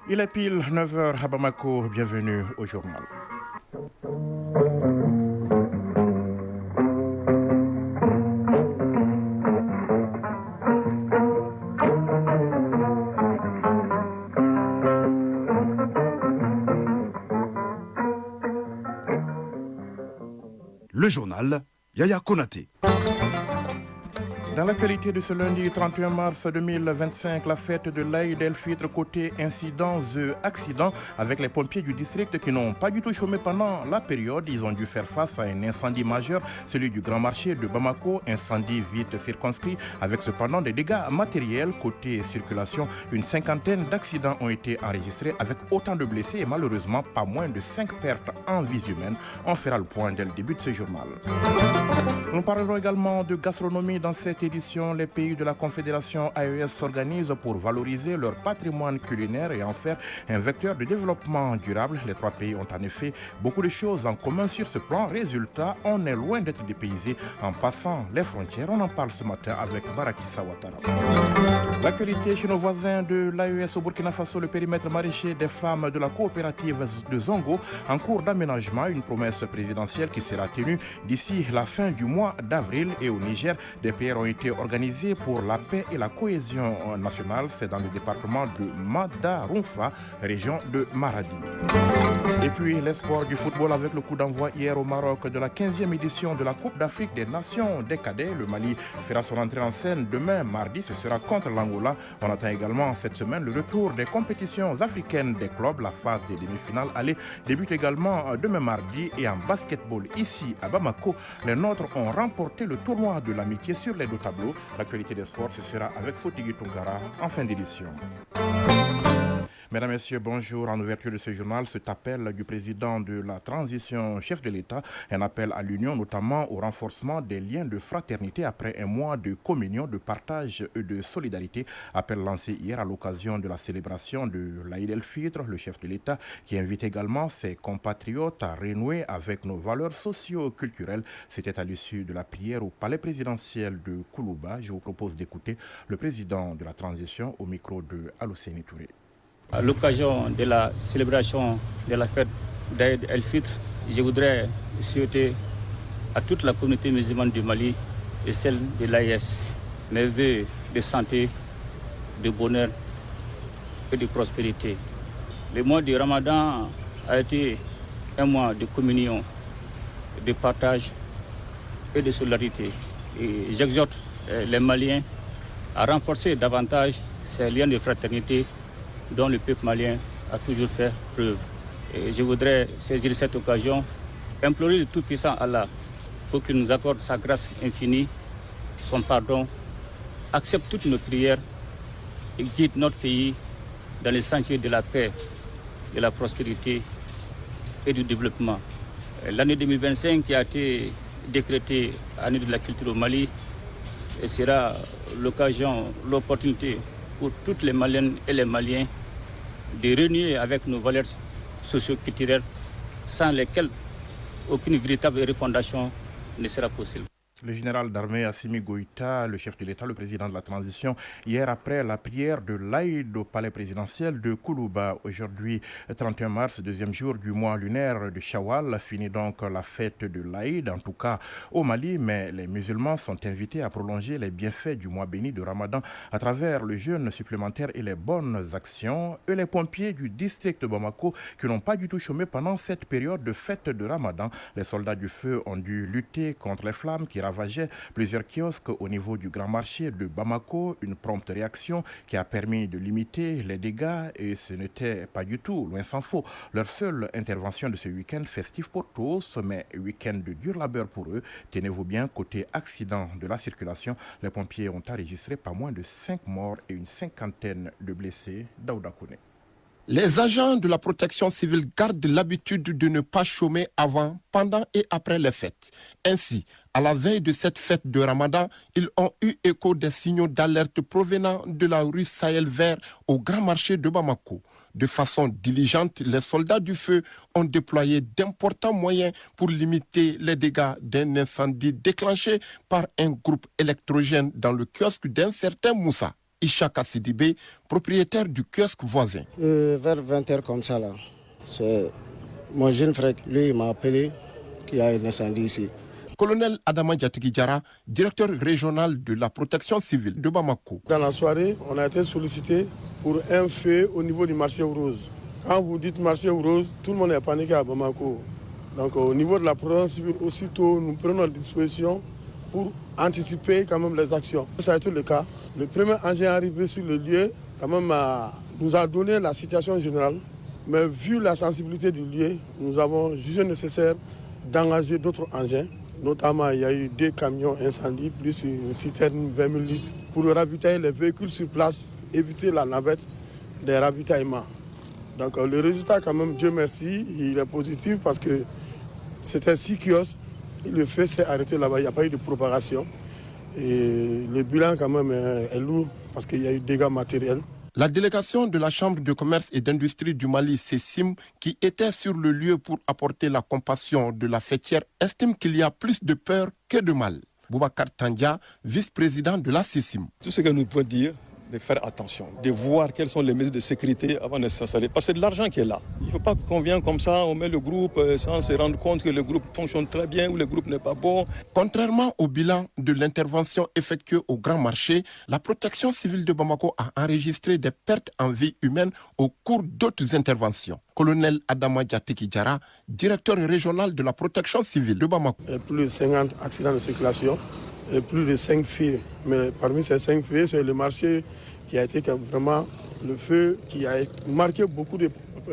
Il est pile 9 heures à Bamako, bienvenue au journal. Le journal Yaya Konaté. Dans l'actualité de ce lundi 31 mars 2025, la fête de l'Aïd el-Fitr côté incidents et accidents avec les pompiers du district qui n'ont pas du tout chômé pendant la période. Ils ont dû faire face à un incendie majeur, celui du Grand Marché de Bamako, incendie vite circonscrit avec cependant des dégâts matériels. Côté circulation, une cinquantaine d'accidents ont été enregistrés avec autant de blessés et malheureusement pas moins de 5 pertes en vie humaine. On fera le point dès le début de ce journal. Nous parlerons également de gastronomie dans cette édition. Les pays de la Confédération AES s'organisent pour valoriser leur patrimoine culinaire et en faire un vecteur de développement durable. Les trois pays ont en effet beaucoup de choses en commun sur ce plan. Résultat, on est loin d'être dépaysé en passant les frontières. On en parle ce matin avec Barakissa Ouattara. L'actualité chez nos voisins de l'AES au Burkina Faso, le périmètre maraîcher des femmes de la coopérative de Zongo en cours d'aménagement, une promesse présidentielle qui sera tenue d'ici la fin du mois d'avril. Et au Niger, des prières ont été organisées pour la paix et la cohésion nationale. C'est dans le département de Madarumfa, région de Maradi. Et puis les sports du football avec le coup d'envoi hier au Maroc de la 15e édition de la Coupe d'Afrique des Nations des cadets. Le Mali fera son entrée en scène demain mardi, ce sera contre l'Angola. On attend également cette semaine le retour des compétitions africaines des clubs. La phase des demi-finales allez débute également demain mardi. Et en basketball ici à Bamako, les nôtres ont remporté le tournoi de l'amitié sur les deux tableaux. L'actualité des sports, ce sera avec Fotigui Tungara en fin d'édition. Mesdames, Messieurs, bonjour. En ouverture de ce journal, cet appel du président de la transition, chef de l'État, un appel à l'union, notamment au renforcement des liens de fraternité après un mois de communion, de partage et de solidarité. Appel lancé hier à l'occasion de la célébration de l'Aïd el-Fitr, le chef de l'État qui invite également ses compatriotes à renouer avec nos valeurs socio-culturelles. C'était à l'issue de la prière au palais présidentiel de Koulouba. Je vous propose d'écouter le président de la transition au micro de Alousséni Touré. À l'occasion de la célébration de la fête d'Aïd el-Fitr, je voudrais souhaiter à toute la communauté musulmane du Mali et celle de l'AES mes vœux de santé, de bonheur et de prospérité. Le mois du Ramadan a été un mois de communion, de partage et de solidarité. Et j'exhorte les Maliens à renforcer davantage ces liens de fraternité dont le peuple malien a toujours fait preuve. Et je voudrais saisir cette occasion, implorer le Tout-Puissant Allah pour qu'il nous accorde sa grâce infinie, son pardon, accepte toutes nos prières et guide notre pays dans les sentiers de la paix, de la prospérité et du développement. L'année 2025 qui a été décrétée année de la culture au Mali sera l'occasion, l'opportunité pour toutes les Maliennes et les Maliens de renouer avec nos valeurs socio-culturelles sans lesquelles aucune véritable refondation ne sera possible. Le général d'armée Assimi Goïta, le chef de l'État, le président de la transition, hier après la prière de l'Aïd au palais présidentiel de Koulouba. Aujourd'hui, 31 mars, deuxième jour du mois lunaire de Shawwal, finit donc la fête de l'Aïd, en tout cas au Mali, mais les musulmans sont invités à prolonger les bienfaits du mois béni de Ramadan à travers le jeûne supplémentaire et les bonnes actions. Et les pompiers du district de Bamako qui n'ont pas du tout chômé pendant cette période de fête de Ramadan. Les soldats du feu ont dû lutter contre les flammes qui ravageait plusieurs kiosques au niveau du Grand Marché de Bamako, une prompte réaction qui a permis de limiter les dégâts et ce n'était pas du tout, loin s'en faut, leur seule intervention de ce week-end festif pour tous, mais week-end de dur labeur pour eux. Tenez-vous bien, côté accident de la circulation, les pompiers ont enregistré pas moins de 5 morts et une cinquantaine de blessés. Daouda Kone. Les agents de la protection civile gardent l'habitude de ne pas chômer avant, pendant et après les fêtes. Ainsi, à la veille de cette fête de Ramadan, ils ont eu écho des signaux d'alerte provenant de la rue Sahel Vert au Grand Marché de Bamako. De façon diligente, les soldats du feu ont déployé d'importants moyens pour limiter les dégâts d'un incendie déclenché par un groupe électrogène dans le kiosque d'un certain Moussa. Ishaka Sidibé, propriétaire du kiosque voisin. Vers 20h comme ça, là, c'est mon jeune frère, lui, il m'a appelé qu'il y a un incendie ici. Colonel Adama Diatiki Diarra, directeur régional de la protection civile de Bamako. Dans la soirée, on a été sollicité pour un feu au niveau du marché aux roses. Quand vous dites marché aux roses, tout le monde est paniqué à Bamako. Donc au niveau de la protection civile, aussitôt, nous prenons des dispositions pour anticiper quand même les actions. Ça a été le cas. Le premier engin arrivé sur le lieu, quand même, nous a donné la situation générale. Mais vu la sensibilité du lieu, nous avons jugé nécessaire d'engager d'autres engins. Notamment, il y a eu 2 camions incendies, plus une citerne 20 000 litres, pour ravitailler les véhicules sur place, éviter la navette des ravitaillements. Donc le résultat, quand même, Dieu merci, il est positif parce que c'était 6 kiosques. Le feu s'est arrêté là-bas, il n'y a pas eu de propagation. Et le bilan, quand même, est lourd parce qu'il y a eu des dégâts matériels. La délégation de la Chambre de commerce et d'industrie du Mali, CECIM, qui était sur le lieu pour apporter la compassion de la fêtière, estime qu'il y a plus de peur que de mal. Boubacar Tandia, vice-président de la CECIM. Tout ce que nous pouvons dire, de faire attention, de voir quelles sont les mesures de sécurité avant de s'installer. Parce que c'est de l'argent qui est là. Il ne faut pas qu'on vienne comme ça, on met le groupe sans se rendre compte que le groupe fonctionne très bien ou le groupe n'est pas bon. Contrairement au bilan de l'intervention effectuée au Grand Marché, la protection civile de Bamako a enregistré des pertes en vie humaine au cours d'autres interventions. Colonel Adama Diatiki Diarra, directeur régional de la protection civile de Bamako. Plus de 50 accidents de circulation. Et plus de 5 feux. Mais parmi ces 5 feux, c'est le marché qui a été vraiment le feu qui a marqué beaucoup de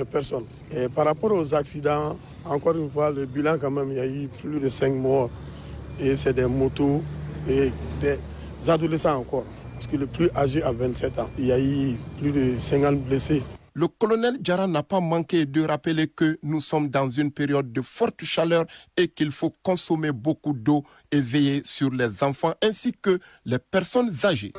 personnes. Et par rapport aux accidents, encore une fois, le bilan quand même, il y a eu plus de 5 morts. Et c'est des motos et des adolescents encore. Parce que le plus âgé a 27 ans. Il y a eu plus de 50 blessés. Le colonel Diarra n'a pas manqué de rappeler que nous sommes dans une période de forte chaleur et qu'il faut consommer beaucoup d'eau et veiller sur les enfants ainsi que les personnes âgées.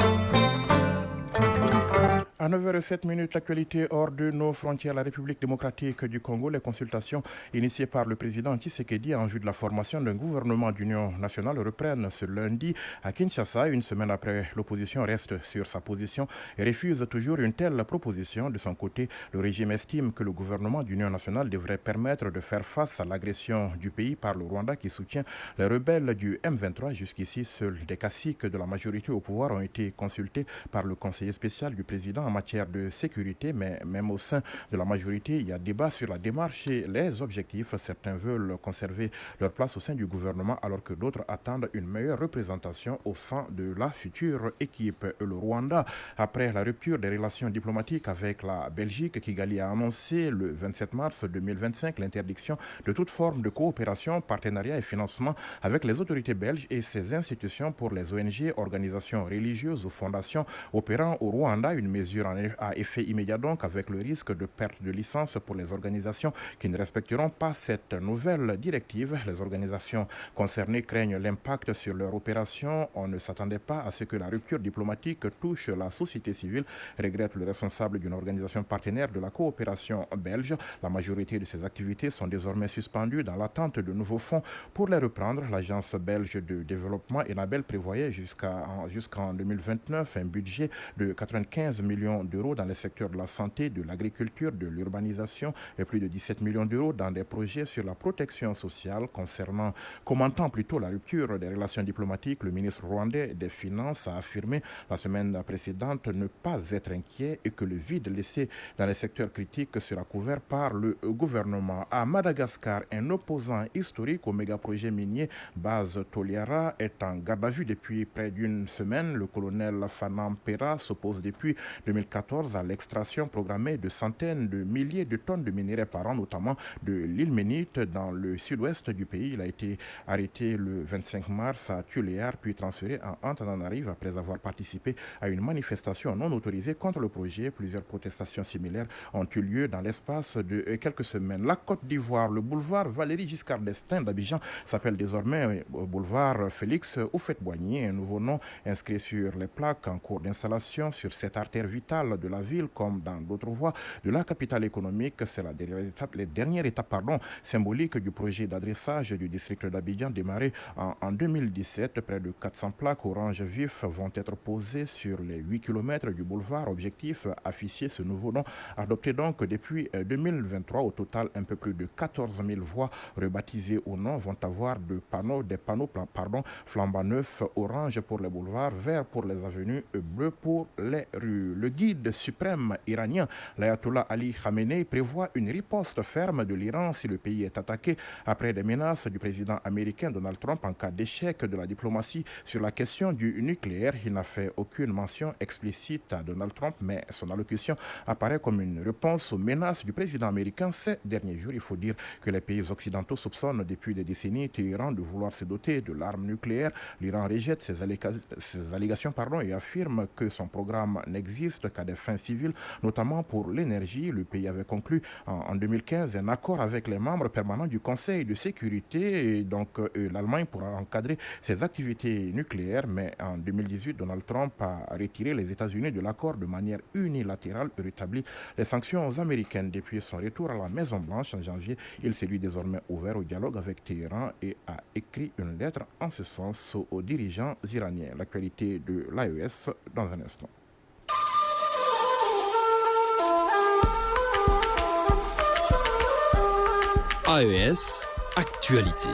À 9h07, l'actualité hors de nos frontières, la République démocratique du Congo, les consultations initiées par le président Tshisekedi en vue de la formation d'un gouvernement d'union nationale reprennent ce lundi à Kinshasa. Une semaine après, l'opposition reste sur sa position et refuse toujours une telle proposition. De son côté, le régime estime que le gouvernement d'union nationale devrait permettre de faire face à l'agression du pays par le Rwanda qui soutient les rebelles du M23. Jusqu'ici, seuls des caciques de la majorité au pouvoir ont été consultés par le conseiller spécial du président en matière de sécurité, mais même au sein de la majorité, il y a débat sur la démarche et les objectifs. Certains veulent conserver leur place au sein du gouvernement alors que d'autres attendent une meilleure représentation au sein de la future équipe. Le Rwanda, après la rupture des relations diplomatiques avec la Belgique, Kigali a annoncé le 27 mars 2025 l'interdiction de toute forme de coopération, partenariat et financement avec les autorités belges et ses institutions pour les ONG, organisations religieuses ou fondations opérant au Rwanda. Une mesure à effet immédiat donc, avec le risque de perte de licence pour les organisations qui ne respecteront pas cette nouvelle directive. Les organisations concernées craignent l'impact sur leur opération. On ne s'attendait pas à ce que la rupture diplomatique touche la société civile, regrette le responsable d'une organisation partenaire de la coopération belge. La majorité de ces activités sont désormais suspendues dans l'attente de nouveaux fonds pour les reprendre. L'agence belge de développement Enabel prévoyait jusqu'en 2029 un budget de 95 millions d'euros dans les secteurs de la santé, de l'agriculture, de l'urbanisation et plus de 17 millions d'euros dans des projets sur la protection sociale. Commentant plutôt la rupture des relations diplomatiques, le ministre rwandais des Finances a affirmé la semaine précédente ne pas être inquiet et que le vide laissé dans les secteurs critiques sera couvert par le gouvernement. À Madagascar, un opposant historique au méga-projet minier Base Toliara est en garde à vue depuis près d'une semaine. Le colonel Fanam Pera s'oppose depuis 2014 à l'extraction programmée de centaines de milliers de tonnes de minerais par an, notamment de l'ilménite dans le sud-ouest du pays. Il a été arrêté le 25 mars à Tuléar, puis transféré en Antananarive après avoir participé à une manifestation non autorisée contre le projet. Plusieurs protestations similaires ont eu lieu dans l'espace de quelques semaines. La Côte d'Ivoire, le boulevard Valéry Giscard d'Estaing d'Abidjan s'appelle désormais boulevard Félix Houphouët-Boigny, un nouveau nom inscrit sur les plaques en cours d'installation sur cette artère vitale capitale de la ville comme dans d'autres voies de la capitale économique. C'est la dernière étape symbolique du projet d'adressage du district d'Abidjan démarré en 2017. Près de 400 plaques orange vif vont être posées sur les 8 km du boulevard. Objectif, afficher ce nouveau nom adopté donc depuis 2023. Au total, un peu plus de 14 000 voies rebaptisées au nom vont avoir des panneaux flambant neufs, orange pour les boulevards, vert pour les avenues, bleu pour les rues. Le guide suprême iranien, l'ayatollah Ali Khamenei, prévoit une riposte ferme de l'Iran si le pays est attaqué après des menaces du président américain Donald Trump en cas d'échec de la diplomatie sur la question du nucléaire. Il n'a fait aucune mention explicite à Donald Trump, mais son allocution apparaît comme une réponse aux menaces du président américain ces derniers jours. Il faut dire que les pays occidentaux soupçonnent depuis des décennies Téhéran de vouloir se doter de l'arme nucléaire. L'Iran rejette ces allégations et affirme que son programme n'existe qu'à des fins civiles, notamment pour l'énergie. Le pays avait conclu en 2015 un accord avec les membres permanents du Conseil de sécurité, et donc l'Allemagne pourra encadrer ses activités nucléaires, mais en 2018, Donald Trump a retiré les États-Unis de l'accord de manière unilatérale et rétabli les sanctions américaines. Depuis son retour à la Maison-Blanche en janvier, il s'est lui désormais ouvert au dialogue avec Téhéran et a écrit une lettre en ce sens aux dirigeants iraniens. L'actualité de l'AES dans un instant. AES, actualité.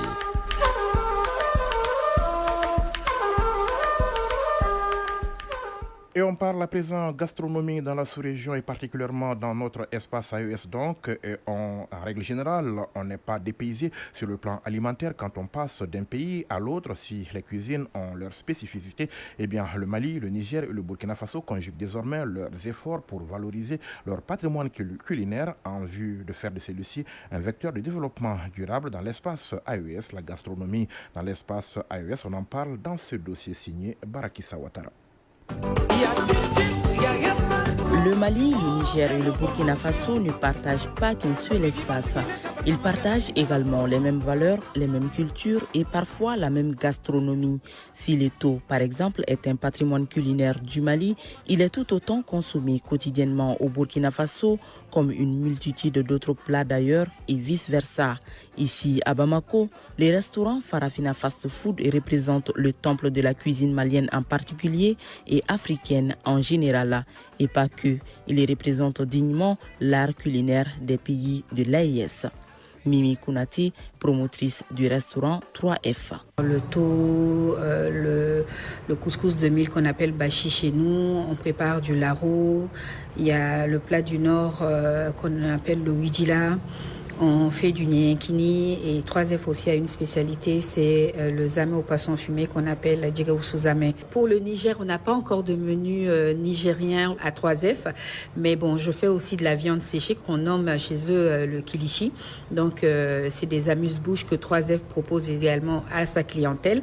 Et on parle à présent gastronomie dans la sous-région et particulièrement dans notre espace AES donc. Et en règle générale, on n'est pas dépaysé sur le plan alimentaire quand on passe d'un pays à l'autre. Si les cuisines ont leurs spécificités, eh bien le Mali, le Niger et le Burkina Faso conjuguent désormais leurs efforts pour valoriser leur patrimoine culinaire en vue de faire de celui-ci un vecteur de développement durable dans l'espace AES. La gastronomie dans l'espace AES, on en parle dans ce dossier signé Barakissa Ouattara. Le Mali, le Niger et le Burkina Faso ne partagent pas qu'un seul espace. Ils partagent également les mêmes valeurs, les mêmes cultures et parfois la même gastronomie. Si l'étau, par exemple, est un patrimoine culinaire du Mali, il est tout autant consommé quotidiennement au Burkina Faso comme une multitude d'autres plats d'ailleurs et vice-versa. Ici, à Bamako, les restaurants Farafina Fast Food représentent le temple de la cuisine malienne en particulier et africaine en général. Et pas que, ils représentent dignement l'art culinaire des pays de l'AES. Mimi Kounati, promotrice du restaurant 3F. Le thau, le couscous de mil qu'on appelle bachi chez nous, on prépare du laro. Il y a le plat du nord qu'on appelle le widjila. On fait du nyenkini et 3F aussi a une spécialité, c'est le zamé au poisson fumé qu'on appelle djigaoussou zamé. Pour le Niger, on n'a pas encore de menu nigérien à 3F, mais bon, je fais aussi de la viande séchée qu'on nomme chez eux le kilichi. Donc, c'est des amuse-bouches que 3F propose également à sa clientèle.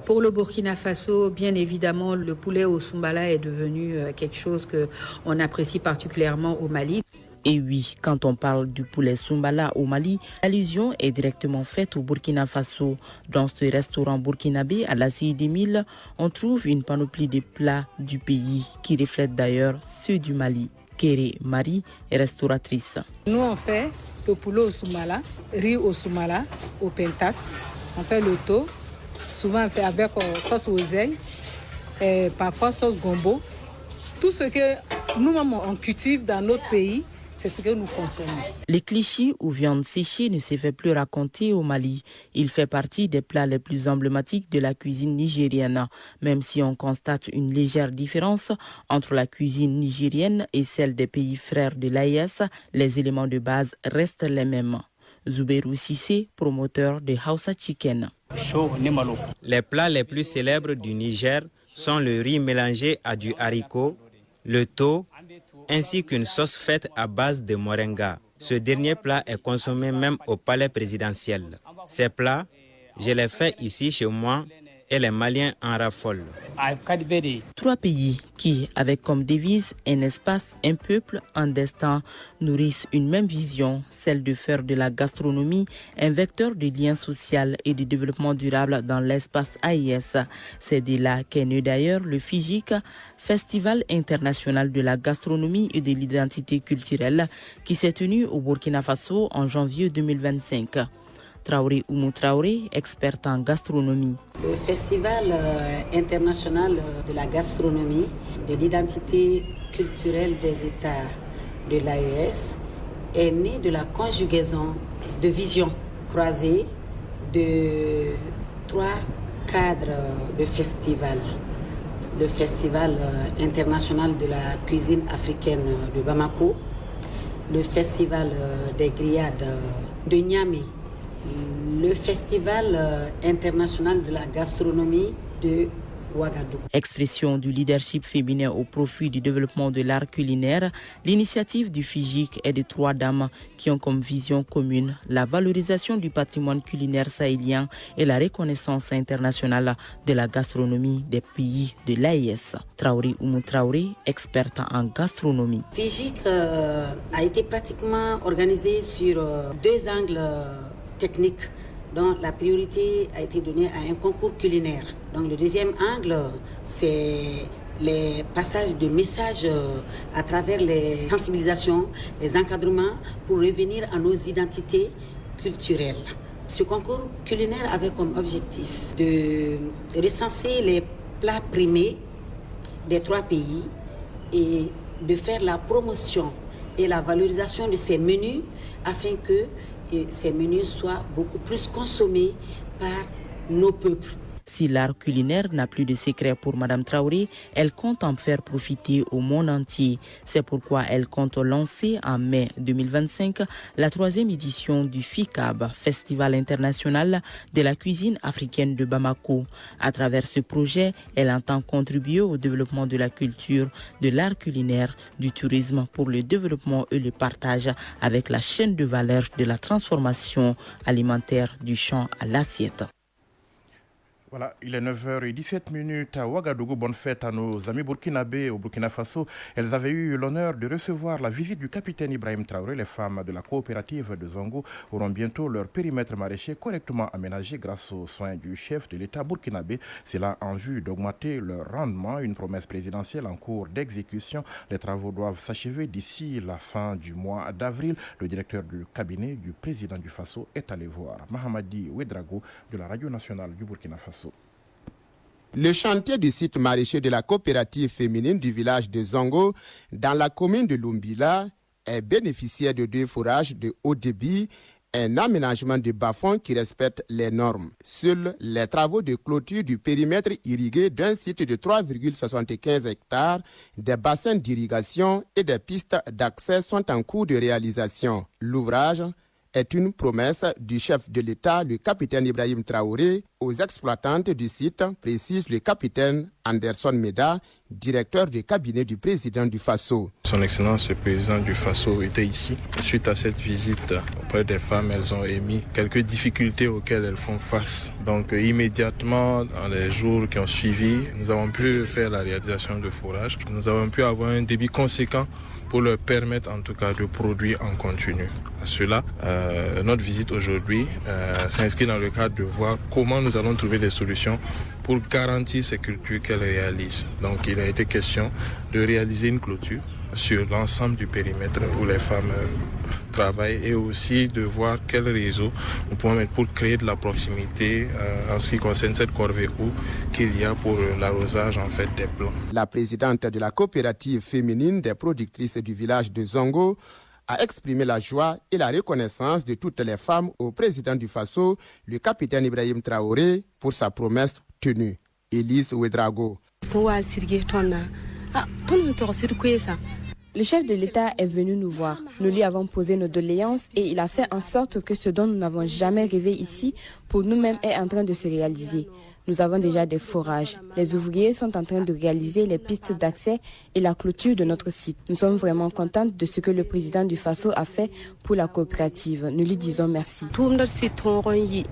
Pour le Burkina Faso, bien évidemment, le poulet au soumbala est devenu quelque chose qu'on apprécie particulièrement au Mali. Et oui, quand on parle du poulet Soumbala au Mali, l'allusion est directement faite au Burkina Faso. Dans ce restaurant burkinabé à la CI2000, on trouve une panoplie de plats du pays qui reflètent d'ailleurs ceux du Mali. Kéré Marie est restauratrice. Nous on fait le poulet au Soumbala, riz au Soumbala, au pentax. On fait le thau, souvent on fait avec sauce oseille, et parfois sauce gombo. Tout ce que nous-mêmes on cultive dans notre pays, c'est ce que nous consommons. Les clichés ou viande séchée ne se fait plus raconter au Mali. Il fait partie des plats les plus emblématiques de la cuisine nigérienne. Même si on constate une légère différence entre la cuisine nigérienne et celle des pays frères de l'AES, les éléments de base restent les mêmes. Zouberou Sissé, promoteur de Hausa Chicken. Les plats les plus célèbres du Niger sont le riz mélangé à du haricot, le thau, ainsi qu'une sauce faite à base de moringa. Ce dernier plat est consommé même au palais présidentiel. Ces plats, je les fais ici chez moi et les Maliens en raffolent. 3 pays qui, avec comme devise un espace, un peuple, un destin, nourrissent une même vision, celle de faire de la gastronomie un vecteur de lien social et de développement durable dans l'espace AIS. C'est de là qu'est né d'ailleurs le FIGIC, Festival international de la gastronomie et de l'identité culturelle, qui s'est tenu au Burkina Faso en janvier 2025. Traoré Oumou Traoré, experte en gastronomie. Le Festival international de la gastronomie, de l'identité culturelle des États de l'AES est né de la conjugaison de visions croisées de 3 cadres de festival. Le Festival international de la cuisine africaine de Bamako, le Festival des grillades de Niamey, le Festival international de la gastronomie de Ouagadougou. Expression du leadership féminin au profit du développement de l'art culinaire, l'initiative du FIGIC est de 3 dames qui ont comme vision commune la valorisation du patrimoine culinaire sahélien et la reconnaissance internationale de la gastronomie des pays de l'AES. Traoré Oumou Traoré, experte en gastronomie. FIGIC a été pratiquement organisé sur 2 angles techniques, dont la priorité a été donnée à un concours culinaire. Donc le deuxième angle, c'est les passages de messages à travers les sensibilisations, les encadrements pour revenir à nos identités culturelles. Ce concours culinaire avait comme objectif de recenser les plats primés des 3 pays et de faire la promotion et la valorisation de ces menus afin que ces menus soient beaucoup plus consommés par nos peuples. Si l'art culinaire n'a plus de secret pour Madame Traoré, elle compte en faire profiter au monde entier. C'est pourquoi elle compte lancer en mai 2025 la 3e édition du FICAB, Festival international de la cuisine africaine de Bamako. À travers ce projet, elle entend contribuer au développement de la culture, de l'art culinaire, du tourisme pour le développement et le partage avec la chaîne de valeur de la transformation alimentaire du champ à l'assiette. Voilà, il est 9h17 à Ouagadougou. Bonne fête à nos amis burkinabés au Burkina Faso. Elles avaient eu l'honneur de recevoir la visite du capitaine Ibrahim Traoré. Les femmes de la coopérative de Zongo auront bientôt leur périmètre maraîcher correctement aménagé grâce aux soins du chef de l'État burkinabé. C'est là en vue d'augmenter leur rendement, une promesse présidentielle en cours d'exécution. Les travaux doivent s'achever d'ici la fin du mois d'avril. Le directeur du cabinet du président du Faso est allé voir Mahamadi Ouedraogo de la radio nationale du Burkina Faso. Le chantier du site maraîcher de la coopérative féminine du village de Zongo, dans la commune de Lumbila, est bénéficiaire de 2 forages de haut débit, un aménagement de bas-fonds qui respecte les normes. Seuls les travaux de clôture du périmètre irrigué d'un site de 3,75 hectares, des bassins d'irrigation et des pistes d'accès sont en cours de réalisation. L'ouvrage est une promesse du chef de l'État, le capitaine Ibrahim Traoré, aux exploitantes du site, précise le capitaine Anderson Meda, directeur du cabinet du président du Faso. Son Excellence le président du Faso était ici. Suite à cette visite auprès des femmes, elles ont émis quelques difficultés auxquelles elles font face. Donc immédiatement, dans les jours qui ont suivi, nous avons pu faire la réalisation de fourrage. Nous avons pu avoir un débit conséquent pour leur permettre en tout cas de produire en continu. À cela, notre visite aujourd'hui s'inscrit dans le cadre de voir comment nous allons trouver des solutions pour garantir ces cultures qu'elles réalisent. Donc il a été question de réaliser une clôture sur l'ensemble du périmètre où les femmes travaillent et aussi de voir quel réseau nous pouvons mettre pour créer de la proximité en ce qui concerne cette corvée eau qu'il y a pour l'arrosage en fait des plants. La présidente de la coopérative féminine des productrices du village de Zongo a exprimé la joie et la reconnaissance de toutes les femmes au président du Faso, le capitaine Ibrahim Traoré, pour sa promesse tenue. Élise Ouedraogo. Le chef de l'État est venu nous voir. Nous lui avons posé nos doléances et il a fait en sorte que ce dont nous n'avons jamais rêvé ici pour nous-mêmes est en train de se réaliser. Nous avons déjà des forages. Les ouvriers sont en train de réaliser les pistes d'accès et la clôture de notre site. Nous sommes vraiment contentes de ce que le président du Faso a fait pour la coopérative. Nous lui disons merci.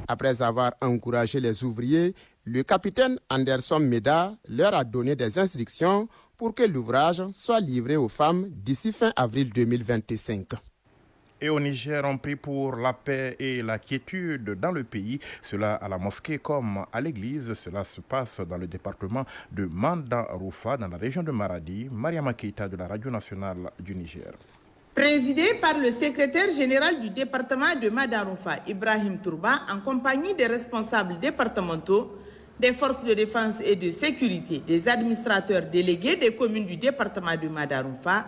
Après avoir encouragé les ouvriers, Le capitaine Anderson Meda leur a donné des instructions pour que l'ouvrage soit livré aux femmes d'ici fin avril 2025. Et au Niger, on prie pour la paix et la quiétude dans le pays. Cela à la mosquée comme à l'église. Cela se passe dans le département de Mandaroufa, dans la région de Maradi. Mariama Keita de la Radio nationale du Niger. Présidé par le secrétaire général du département de Mandaroufa, Ibrahim Tourba, en compagnie des responsables départementaux, des forces de défense et de sécurité, des administrateurs délégués des communes du département de Mandaroufa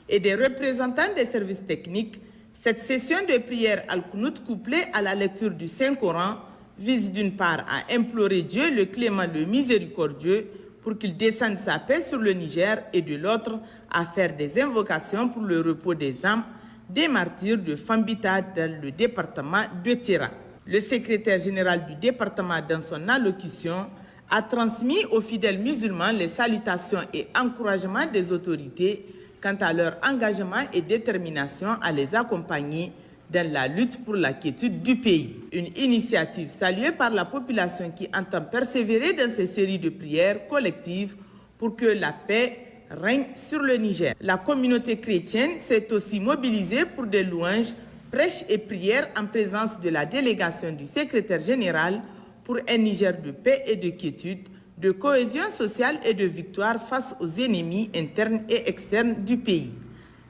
et des représentants des services techniques, cette session de prière al-Qunut couplée à la lecture du Saint-Coran vise d'une part à implorer Dieu le clément, le miséricordieux, pour qu'il descende sa paix sur le Niger, et de l'autre à faire des invocations pour le repos des âmes des martyrs de Fambita dans le département de Tira. Le secrétaire général du département, dans son allocution, a transmis aux fidèles musulmans les salutations et encouragements des autorités quant à leur engagement et détermination à les accompagner dans la lutte pour la quiétude du pays. Une initiative saluée par la population qui entend persévérer dans ces séries de prières collectives pour que la paix règne sur le Niger. La communauté chrétienne s'est aussi mobilisée pour des louanges, prêches et prières en présence de la délégation du secrétaire général pour un Niger de paix et de quiétude, de cohésion sociale et de victoire face aux ennemis internes et externes du pays.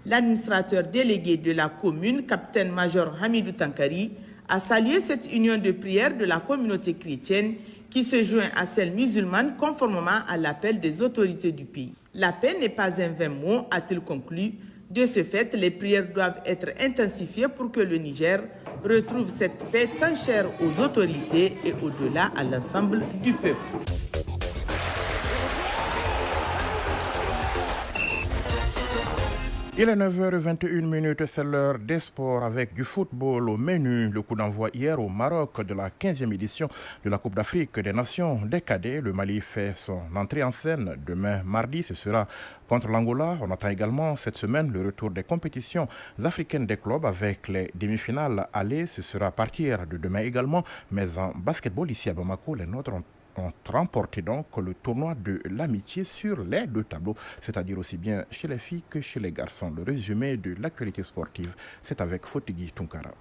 L'administrateur délégué de la commune, capitaine-major Hamidou Tankari, a salué cette union de prière de la communauté chrétienne qui se joint à celle musulmane conformément à l'appel des autorités du pays. La paix n'est pas un vain mot, a-t-il conclu. De ce fait, les prières doivent être intensifiées pour que le Niger retrouve cette paix tant chère aux autorités et au-delà à l'ensemble du peuple. Il est 9h21, c'est l'heure des sports avec du football au menu. Le coup d'envoi hier au Maroc de la 15e édition de la Coupe d'Afrique des Nations des cadets. Le Mali fait son entrée en scène demain mardi, ce sera contre l'Angola. On attend également cette semaine le retour des compétitions africaines des clubs avec les demi-finales allées. Ce sera à partir de demain également. Mais en basketball ici à Bamako, les nôtres ont remporté donc le tournoi de l'amitié sur les deux tableaux, c'est-à-dire aussi bien chez les filles que chez les garçons. Le résumé de l'actualité sportive, c'est avec Fotigui Tunkara.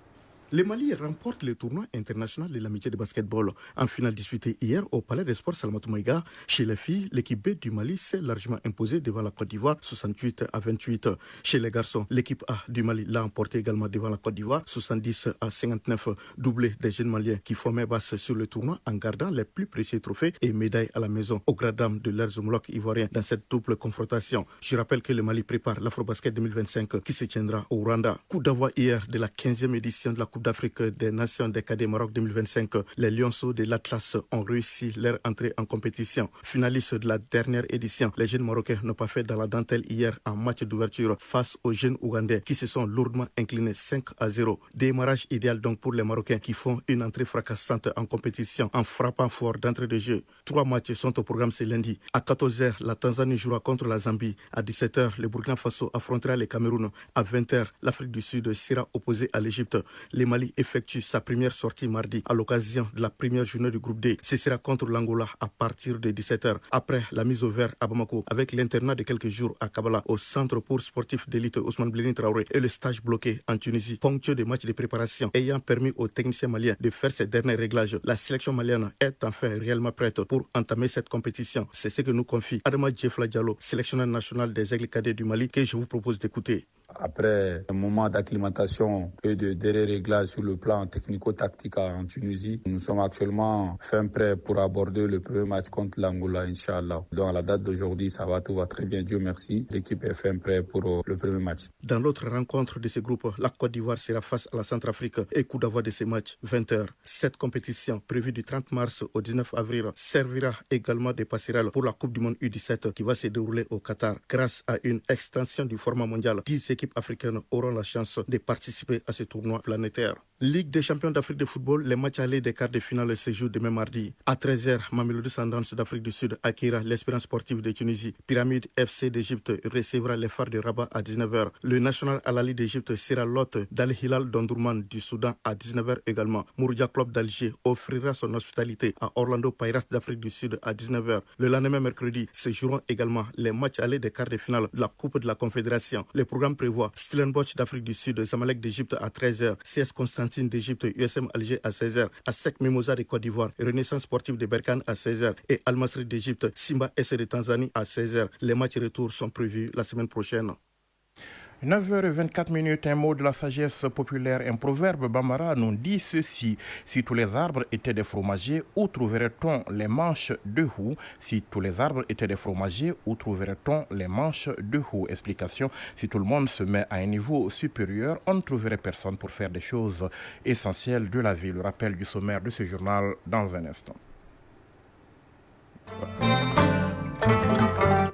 Le Mali remporte le tournoi international de l'amitié de basketball. En finale disputée hier au Palais des Sports Salamatou Maïga, chez les filles, l'équipe B du Mali s'est largement imposée devant la Côte d'Ivoire 68-28. Chez les garçons, l'équipe A du Mali l'a emporté également devant la Côte d'Ivoire 70-59, doublé des jeunes Maliens qui formaient basse sur le tournoi en gardant les plus précieux trophées et médailles à la maison au grand dam de leurs homologues ivoiriens dans cette double confrontation. Je rappelle que le Mali prépare l'Afrobasket 2025 qui se tiendra au Rwanda. Coup d'envoi hier de la 15e édition de la Coupe d'Afrique des Nations des cadets Maroc 2025, les Lionceaux de l'Atlas ont réussi leur entrée en compétition. Finalistes de la dernière édition, les jeunes Marocains n'ont pas fait dans la dentelle hier en match d'ouverture face aux jeunes Ougandais qui se sont lourdement inclinés 5-0. Démarrage idéal donc pour les Marocains qui font une entrée fracassante en compétition en frappant fort d'entrée de jeu. 3 matchs sont au programme ce lundi. À 14h, la Tanzanie jouera contre la Zambie. À 17h, le Burkina Faso affrontera le Cameroun. À 20h, l'Afrique du Sud sera opposée à l'Égypte. Le Mali effectue sa première sortie mardi à l'occasion de la première journée du groupe D. Ce sera contre l'Angola à partir de 17h. Après la mise au vert à Bamako avec l'internat de quelques jours à Kabbalah au centre pour sportifs d'élite Ousmane Bleni Traoré et le stage bloqué en Tunisie, ponctué de matchs de préparation ayant permis aux techniciens maliens de faire ces derniers réglages. La sélection malienne est enfin réellement prête pour entamer cette compétition. C'est ce que nous confie Adama Djefla Diallo, sélectionneur national des Aigles cadets du Mali, que je vous propose d'écouter. Après un moment d'acclimatation et de réglage sur le plan technico-tactique en Tunisie, nous sommes actuellement fin prêts pour aborder le premier match contre l'Angola, Inch'Allah. Donc à la date d'aujourd'hui, tout va très bien, Dieu merci. L'équipe est fin prête pour le premier match. Dans l'autre rencontre de ce groupe, la Côte d'Ivoire sera face à la Centrafrique et coup d'envoi de ce match, 20h. Cette compétition, prévue du 30 mars au 19 avril, servira également de passerelle pour la Coupe du Monde U17 qui va se dérouler au Qatar grâce à une extension du format mondial. 10 équipes africaines auront la chance de participer à ce tournoi planétaire. Ligue des champions d'Afrique de football, les matchs allés des quarts de finale se jouent demain mardi. À 13h, Mamelodi Sundowns d'Afrique du Sud accueillera l'Espérance sportive de Tunisie. Pyramide FC d'Égypte recevra les Phares de Rabat à 19h. Le National Al Ahly d'Égypte sera l'hôte d'Al Hilal d'Omdurman du Soudan à 19h également. Mouroudia Club d'Alger offrira son hospitalité à Orlando Pirates d'Afrique du Sud à 19h. Le lendemain mercredi se joueront également les matchs allés des quarts de finale de la Coupe de la Confédération. Le programme prévoit Stellenbosch d'Afrique du Sud, Zamalek d'Égypte à 13h, CS Constantine d'Égypte, USM Alger à 16h, ASEC Mimosa de Côte d'Ivoire, Renaissance sportive de Berkane à 16h et Al Masry d'Égypte, Simba SC de Tanzanie à 16h. Les matchs retour sont prévus la semaine prochaine. 9h24, un mot de la sagesse populaire, un proverbe bambara nous dit ceci. Si tous les arbres étaient des fromagers, où trouverait-on les manches de houx? Si tous les arbres étaient des fromagers, où trouverait-on les manches de houx? Explication, si tout le monde se met à un niveau supérieur, on ne trouverait personne pour faire des choses essentielles de la vie. Le rappel du sommaire de ce journal dans un instant.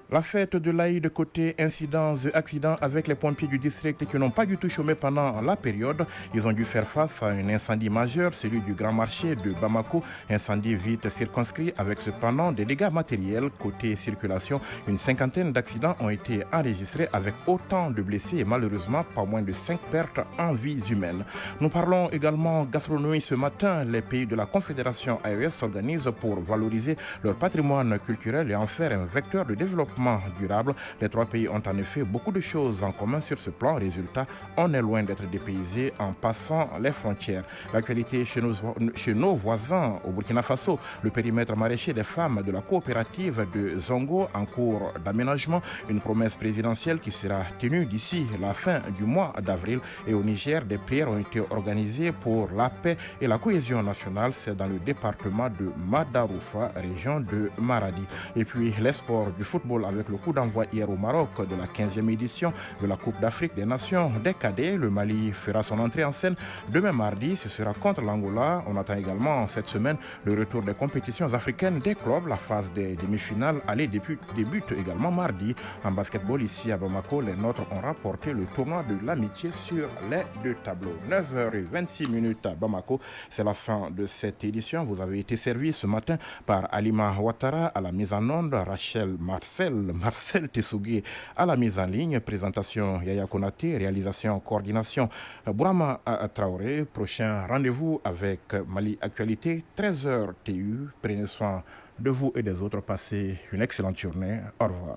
La fête de l'Aïd côté incidents et accidents avec les pompiers du district qui n'ont pas du tout chômé pendant la période. Ils ont dû faire face à un incendie majeur, celui du grand marché de Bamako. Incendie vite circonscrit avec cependant des dégâts matériels. Côté circulation, une cinquantaine d'accidents ont été enregistrés avec autant de blessés et malheureusement pas moins de 5 pertes en vies humaines. Nous parlons également gastronomie ce matin. Les pays de la Confédération AES s'organisent pour valoriser leur patrimoine culturel et en faire un vecteur de développement durable. Les 3 pays ont en effet beaucoup de choses en commun sur ce plan. Résultat, on est loin d'être dépaysé en passant les frontières. L'actualité chez nos voisins au Burkina Faso, le périmètre maraîcher des femmes de la coopérative de Zongo en cours d'aménagement, une promesse présidentielle qui sera tenue d'ici la fin du mois d'avril. Et au Niger, des prières ont été organisées pour la paix et la cohésion nationale. C'est dans le département de Madaroufa, région de Maradi. Et puis les sports du football avec le coup d'envoi hier au Maroc de la 15e édition de la Coupe d'Afrique des Nations des cadets. Le Mali fera son entrée en scène demain mardi. Ce sera contre l'Angola. On attend également cette semaine le retour des compétitions africaines des clubs. La phase des demi-finales allait débute également mardi. En basketball ici à Bamako, les nôtres ont rapporté le tournoi de l'amitié sur les 2 tableaux. 9h26 à Bamako. C'est la fin de cette édition. Vous avez été servi ce matin par Alima Ouattara à la mise en onde, Rachel Marcel Tessougui à la mise en ligne, présentation Yaya Konaté, réalisation, coordination Bourama Traoré. Prochain rendez-vous avec Mali Actualité, 13h TU. Prenez soin de vous et des autres. Passez une excellente journée. Au revoir.